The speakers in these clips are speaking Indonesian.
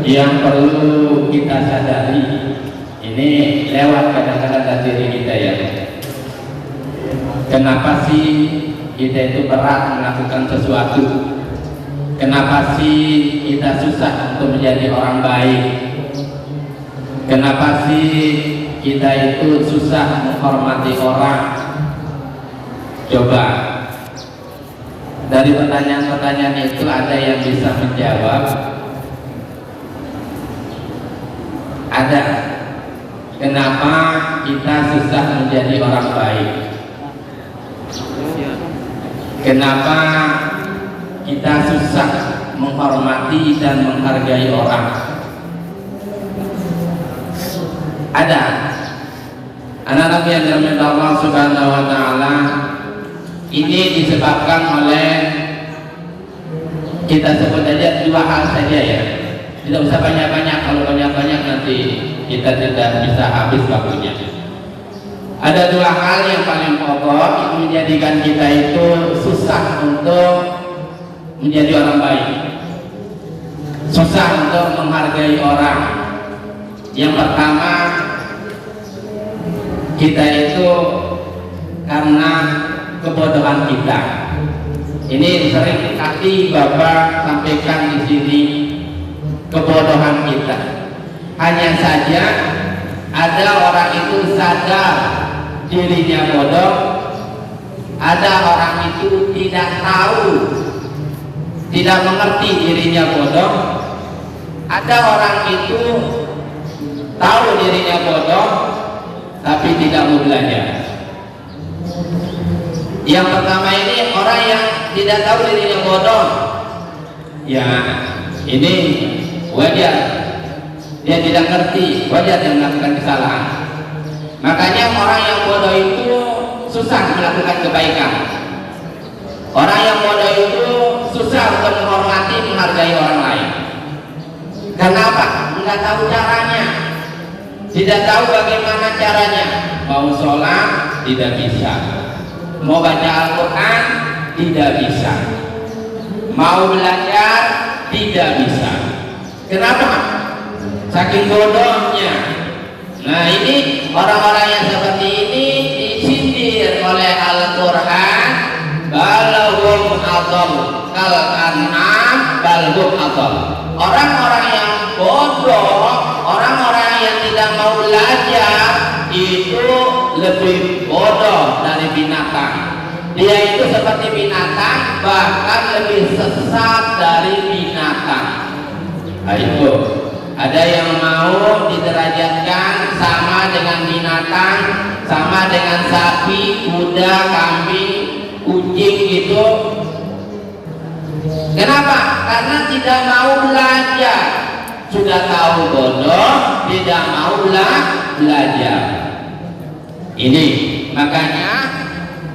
yang perlu kita sadari, ini lewat kadang-kadang dari diri kita ya. Kenapa sih kita itu berat melakukan sesuatu? Kenapa sih kita susah untuk menjadi orang baik? Kenapa sih kita itu susah menghormati orang? Coba dari pertanyaan-pertanyaan itu ada yang bisa menjawab? Ada. Kenapa kita susah menjadi orang baik? Kenapa kita susah menghormati dan menghargai orang? Ada. Anak-anak yang dirahmati Allah Subhanahu wa taala, ini disebabkan oleh, kita sebut aja dua hal saja ya. Tidak usah banyak-banyak, kalau banyak-banyak nanti kita tidak bisa habis waktunya. Ada dua hal yang paling pokok yang menjadikan kita itu susah untuk menjadi orang baik, susah untuk menghargai orang. Yang pertama, kita itu karena kebodohan kita. Ini sering kali Bapak sampaikan di sini, kebodohan kita. Hanya saja ada orang itu sadar dirinya bodoh, ada orang itu tidak tahu, tidak mengerti dirinya bodoh, ada orang itu tahu dirinya bodoh tapi tidak mau belajar. Yang pertama ini orang yang tidak tahu dirinya bodoh, ya ini wajar, dia tidak ngerti, wajar dia melakukan kesalahan. Makanya orang yang bodoh itu susah melakukan kebaikan. Orang yang bodoh itu susah untuk menghormati, menghargai orang lain. Kenapa? Enggak tahu caranya, tidak tahu bagaimana caranya. Mau sholat tidak bisa, mau baca Al-Quran tidak bisa, mau belajar tidak bisa. Kenapa? Saking bodohnya. Nah, ini orang-orang yang seperti ini disindir oleh Al-Quran, balhum adall kal an'am balhum adall. Orang-orang yang bodoh, orang-orang yang tidak mau belajar itu lebih bodoh dari binatang. Dia itu seperti binatang, bahkan lebih sesat dari binatang. Nah, itu ada yang mau diderajatkan sama dengan binatang, sama dengan sapi, kuda, kambing, kucing itu. Kenapa? Karena tidak mau belajar. Sudah tahu bodoh, tidak mau belajar. Ini makanya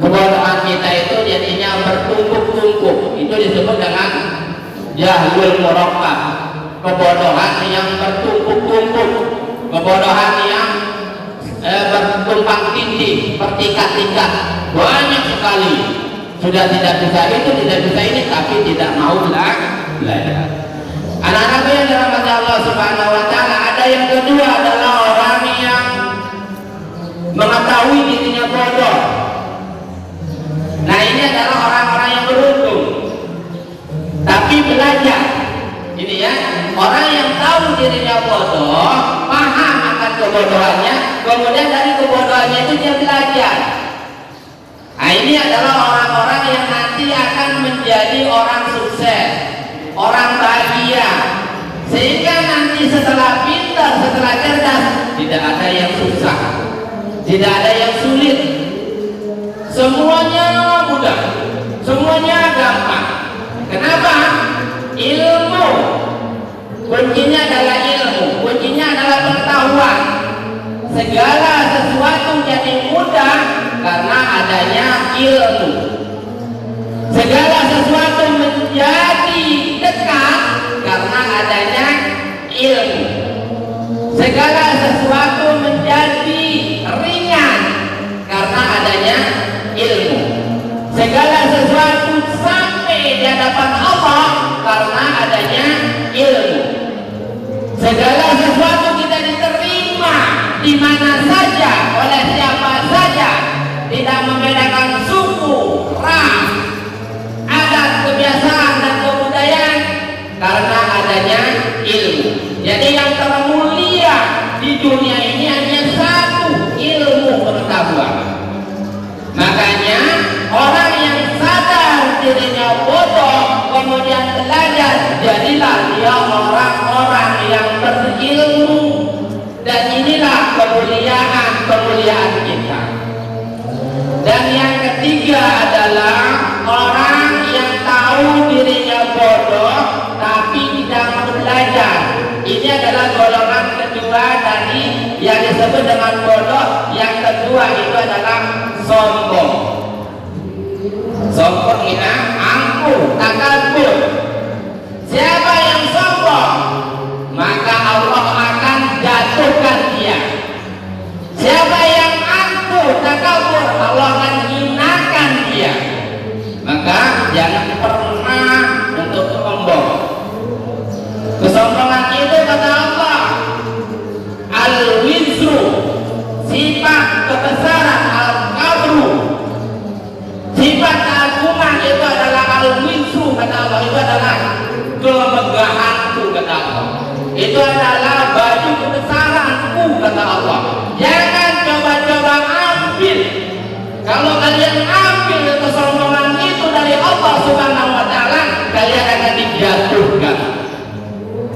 kebodohan kita itu jadinya bertumpuk-tumpuk. Itu disebut dengan jahlul murakkab, kebodohan yang bertumpuk-tumpuk, kebodohan yang bertumpang tindih, bertingkat-tingkat, banyak sekali. Sudah tidak bisa itu, tidak bisa ini, tapi tidak mau belajar. Anak-anak yang dirahmati Allah Subhanahu wa taala, ada yang kedua adalah orang yang mengetahui dirinya bodoh. Nah, ini adalah orang-orang yang beruntung tapi belajar. Ini ya, orang yang tahu dirinya bodoh, paham akan kebodohannya, kemudian dari kebodohannya itu dia belajar. Nah, ini adalah orang-orang yang nanti akan menjadi orang sukses, orang bahagia, sehingga nanti setelah pintar, setelah cerdas, tidak ada yang susah, tidak ada yang sulit, semuanya mudah, semuanya gampang. Kenapa? Ilmu, kuncinya adalah ilmu, kuncinya adalah pengetahuan. Segala sesuatu jadi mudah karena adanya ilmu. Segala sesuatu menjadi dekat karena adanya ilmu. Segala sesuatu menjadi ringan karena adanya ilmu. Segala sesuatu sampai di hadapan Allah karena adanya ilmu. mana saja, oleh siapa saja, tidak membedakan suku, ras, adat, kebiasaan dan kebudayaan, karena adanya ilmu. Jadi yang termulia di dunia ini hanya satu, ilmu pengetahuan. Makanya orang yang sadar dirinya bodoh kemudian belajar, jadilah dia orang-orang yang berilmu. Dan inilah kemuliaan kita. Dan yang ketiga adalah orang yang tahu dirinya bodoh tapi tidak mau belajar. Ini adalah golongan kedua dari yang disebut dengan bodoh. Yang kedua itu adalah sombong. Sombong ini angkuh, takabur. Siapa yang sombong, maka Allah akan jatuhkan dia. Siapa yang angkuh, takabur, Allah akan hinakan dia. Maka jangan pernah untuk sombong. Kesombongan itu kata Allah, al-wizru, sifat kebesaran, al-kabru, sifat keagungan itu adalah al-wizru kata Allah, itu adalah kemegahanku kata Allah, itu adalah baju kebesaranku kata Allah. Jangan coba-coba ambil. Kalau kalian ambil kesombongan itu dari Allah Subhanahu wa Ta'ala, kalian akan dijatuhkan.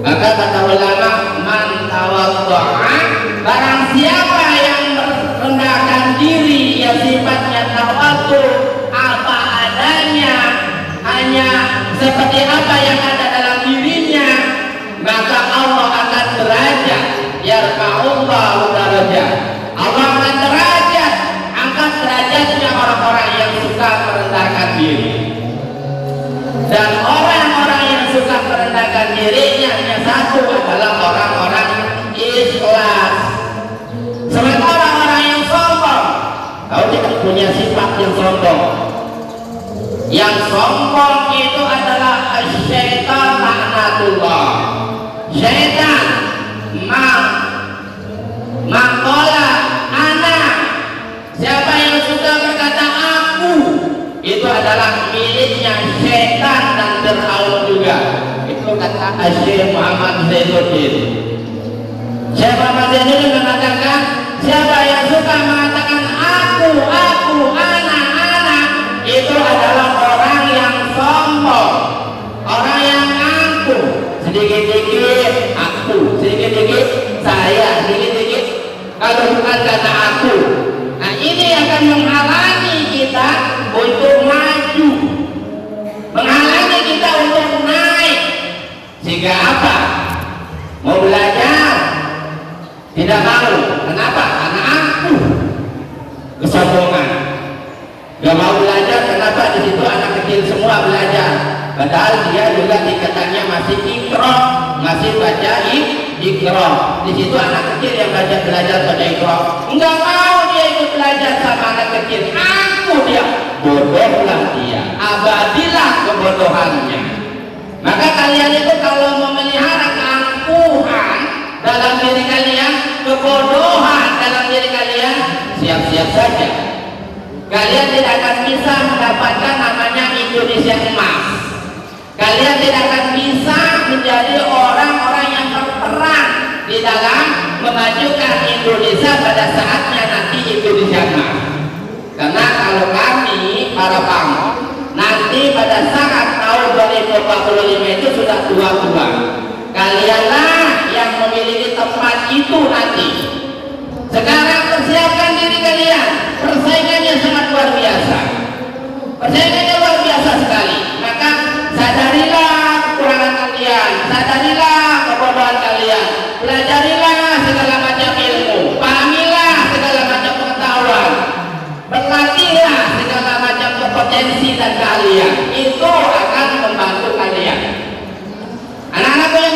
Maka kata ulama, man tawaddu'a, barang siapa yang merendahkan diri, yang sifatnya tawaddu, apa adanya, hanya seperti apa yang ada dalam dirinya, maka Allah akan derajat, yarfa'ullahu darajat. Allah akan derajat, angkat derajatnya orang-orang yang suka merendahkan diri. Dan orang-orang yang suka merendahkan dirinya hanya satu, adalah orang-orang ikhlas. Sementara orang yang sombong, kau tidak punya sifat yang sombong. Yang sombong itu adalah syaitan laknatullah. Syaitan maqala anak. Siapa yang suka berkata aku, itu adalah miliknya syaitan dan Fir'aun juga. Itu kata Syekh Muhammad Zainuddin. Syekh Muhammad Zainuddin mengatakan, siapa yang suka mengatakan aku, anak, itu adalah orang yang sombong, orang yang angkuh. Sedikit-sedikit aku, sedikit-sedikit saya, sedikit-sedikit kalau bukan kata aku. Nah, ini akan menghalangi kita untuk maju, menghalangi kita untuk naik. Sehingga apa? Mau belajar tidak mau. Kenapa? Karena aku kesombongan. Gak mau belajar, kenapa? Di situ anak kecil semua belajar, padahal dia juga tingkatannya masih ikro, masih baca ikro. Di situ anak kecil yang belajar pada ikro, enggak mau dia ikut belajar sama anak kecil. Aku dia, bodohlah dia, abadilah kebodohannya. Maka kalian itu kalau memelihara keangkuhan dalam diri kalian, kebodohan dalam diri kalian, siap-siap saja. Kalian tidak akan bisa mendapatkan namanya Indonesia emas. Kalian tidak akan bisa menjadi orang-orang yang berperan di dalam memajukan Indonesia pada saatnya nanti Indonesia emas. Karena kalau kami para pamong nanti pada saat tahun 2045 itu sudah tua-tua, kalianlah yang memiliki tempat itu nanti. Sekarang persiapkan diri kalian, persaingannya sangat luar biasa, persaingannya luar biasa sekali. Maka sadarilah kekurangan kalian, sadarilah kebodohan kalian, pelajarilah segala macam ilmu, pahamilah segala macam pengetahuan, berlatihlah segala macam kompetensi dan keahlian. Itu akan membantu kalian. Anak-anakku yang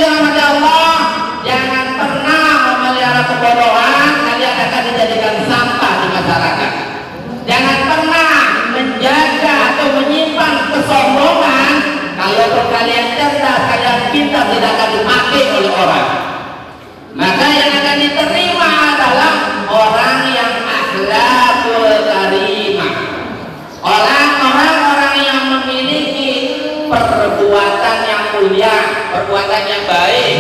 baik,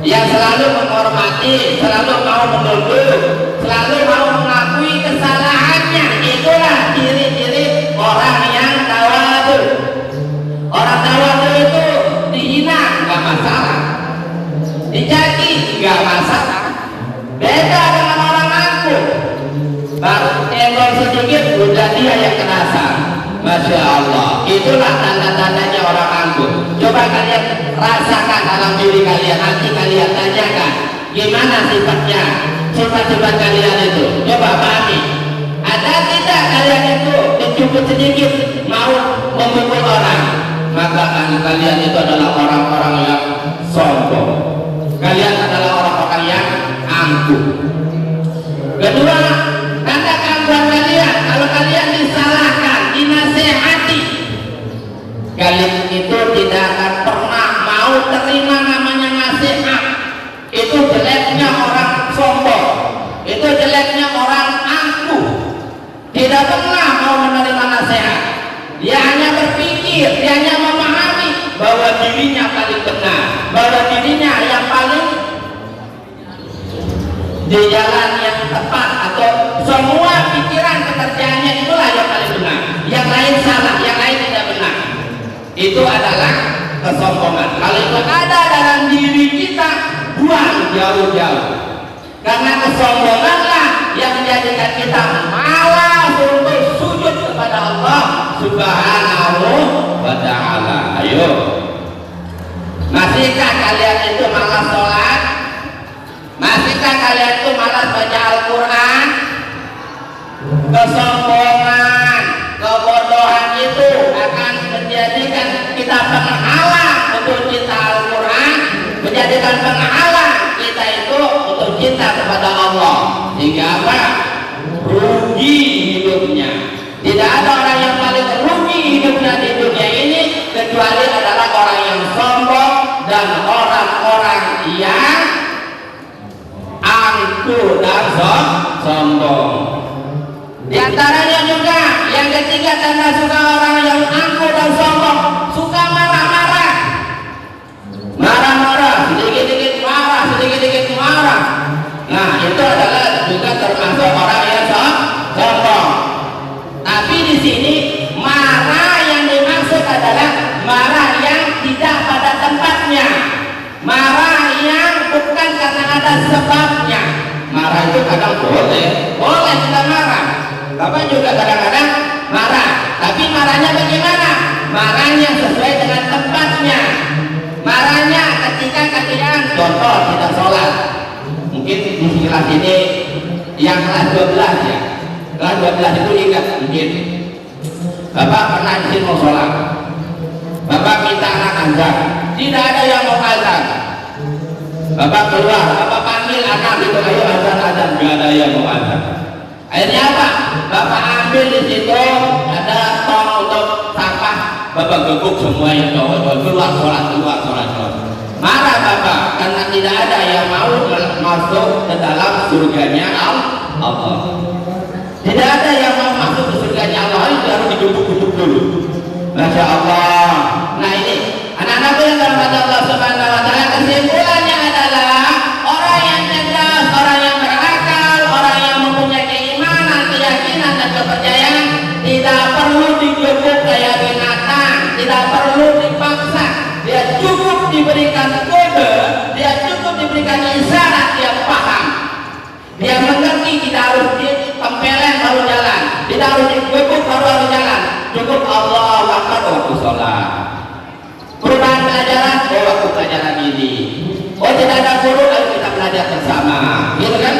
yang selalu menghormati, selalu mau menunduk, selalu mau mengakui kesalahannya. Itulah ciri-ciri orang yang tawadhu. Orang tawadhu itu dihina nggak masalah, dicaci nggak masalah. Beda dengan orang angkuh, baru tembok sedikit udah dia yang kerasa. Masya Allah, itulah tanda-tandanya orang angkuh. Coba kalian rasakan dalam diri kalian, nanti kalian tanyakan gimana sifatnya, sifat-sifat kalian itu. Coba pahami, ada tidak kalian itu cukup sedikit mau memukul orang, maka kalian itu adalah orang-orang yang sombong, kalian adalah orang-orang yang angkuh. Kedua, tanda keangkuhan kalian, kalau kalian disalahkan, dinasehati, kalian itu tidak akan pernah mau terima namanya nasihat. Itu jeleknya orang sombong, itu jeleknya orang angkuh, tidak pernah mau menerima nasihat. Dia hanya berpikir, dia hanya memahami bahwa dirinya paling benar, bahwa dirinya yang paling di jalan yang tepat, atau semua pikiran pekerjaannya itulah yang paling benar, yang lain salah, yang lain tidak benar. Itu adalah kesombongan. Kalau itu ada dalam diri kita, buang jauh-jauh, karena kesombonganlah yang menjadikan kita malas untuk sujud kepada Allah Subhanahu wa ta'ala. Ayo, masihkah kalian itu malas sholat? Masihkah kalian itu malas baca Al-Quran? Kesombongan, kebodohan itu akan menjadikan kita penghalang untuk cinta Al-Quran, menjadikan penghalang kita itu untuk cinta kepada Allah, sehingga apa? Rugi hidupnya. Tidak ada orang yang paling rugi hidupnya di dunia ini kecuali adalah orang yang sombong dan orang-orang yang angkuh dan sombong. Di antaranya juga yang ketiga tanda suka orang yang angkuh dan sombong, suka marah-marah, marah-marah, sedikit-sedikit marah, sedikit-sedikit marah. Nah, itu adalah juga termasuk orang yang sombong. Tapi di sini marah yang dimaksud adalah marah yang tidak pada tempatnya, marah yang bukan karena ada sebabnya. Marah itu kadang boleh kita marah. Bapak juga kadang-kadang marah, tapi marahnya bagaimana? Marahnya sesuai dengan tempatnya. Marahnya ketika kalian contoh tidak sholat. Mungkin di kelas ini yang kelas 12 ya, kelas 12 itu ingat mungkin Bapak pernah izin mau sholat, Bapak minta anak azan, tidak ada yang mau azan. Bapak keluar, Bapak panggil anak itu, ayo azan, gak ada yang mau azan. Akhirnya apa? Bapak ambil di situ ada tong untuk sampah, Bapak gebuk semua yang cowok-cowok, keluar sholat. Marah Bapak karena tidak ada yang mau masuk ke dalam surganya Allah. Tidak ada yang mau masuk ke surganya Allah, itu harus digebuk-gebuk dulu. Masya Allah. Nah ini anak-anakku yang dirahmati Allah Subhanahu wa ta'ala, kesimpulannya adalah orang yang cerdas, orang yang berakal, orang yang mempunyai keimanan, keyakinan dan kepercayaan tidak perlu digebuk kayak binatang, tidak perlu dipaksa. Dia cukup diberikan kode, dia cukup diberikan isyarat, dia paham, dia mengerti. Tidak harus ditempelin baru jalan, tidak harus digebuk baru jalan. Cukup Allah Akbar waktu sholat, perubahan pelajaran waktu pelajaran ini. Oh tidak ada guru, ayo kita belajar bersama, gitu kan?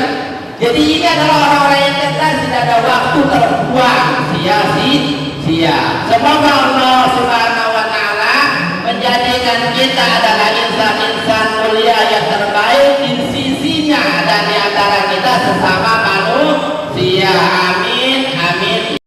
Jadi ini adalah orang-orang yang cerdas, tidak ada waktu terbuang sia-sia. Semoga Allah Subhanahu wa ta'ala menjadikan kita adalah insan-insan mulia yang terbaik di sisinya, dan di antara kita sesama